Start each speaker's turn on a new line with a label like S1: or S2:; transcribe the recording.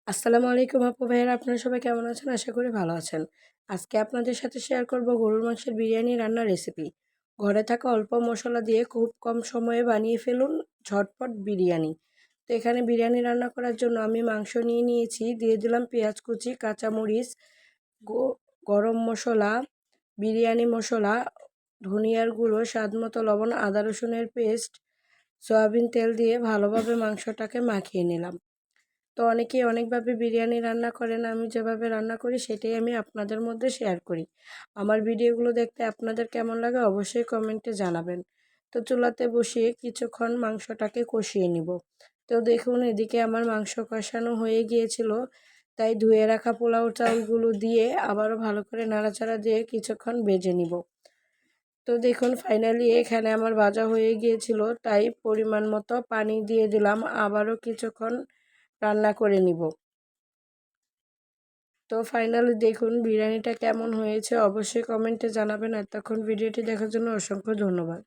S1: আসসালামু আলাইকুম আপু ভাইয়ারা, আপনারা সবাই কেমন আছেন? আশা করি ভালো আছেন। আজকে আপনাদের সাথে শেয়ার করব গরুর মাংসের বিরিয়ানি রান্নার রেসিপি। ঘরে থাকা অল্প মশলা দিয়ে খুব কম সময়ে বানিয়ে ফেলুন ঝটপট বিরিয়ানি। তো এখানে বিরিয়ানি রান্না করার জন্য আমি মাংস নিয়ে নিয়েছি, দিয়ে দিলাম পেঁয়াজ কুচি, কাঁচামরিচ, গরম মশলা, বিরিয়ানি মশলা, ধনিয়ার গুঁড়ো, স্বাদমতো লবণ, আদা রসুনের পেস্ট, সয়াবিন তেল দিয়ে ভালোভাবে মাংসটাকে মাখিয়ে নিলাম। তো অনেকেই অনেকভাবে বিরিয়ানি রান্না করেন, আমি যেভাবে রান্না করি সেটাই আমি আপনাদের মধ্যে শেয়ার করি। আমার ভিডিওগুলো দেখতে আপনাদের কেমন লাগে অবশ্যই কমেন্টে জানাবেন। তো চুলাতে বসিয়ে কিছুক্ষণ মাংসটাকে কষিয়ে নিব। তো দেখুন এদিকে আমার মাংস কষানো হয়ে গিয়েছিল, তাই ধুয়ে রাখা পোলাও চাউলগুলো দিয়ে আবারও ভালো করে নাড়াচাড়া দিয়ে কিছুক্ষণ ভেজে নিব। তো দেখুন ফাইনালি এখানে আমার ভাজা হয়ে গিয়েছিল, তাই পরিমাণ মতো পানি দিয়ে দিলাম, আবারও কিছুক্ষণ রান্না করে নিব। তো ফাইনালি দেখুন বিরিয়ানিটা কেমন হয়েছে অবশ্যই কমেন্টে জানাবেন। এতক্ষণ ভিডিওটি দেখার জন্য অসংখ্য ধন্যবাদ।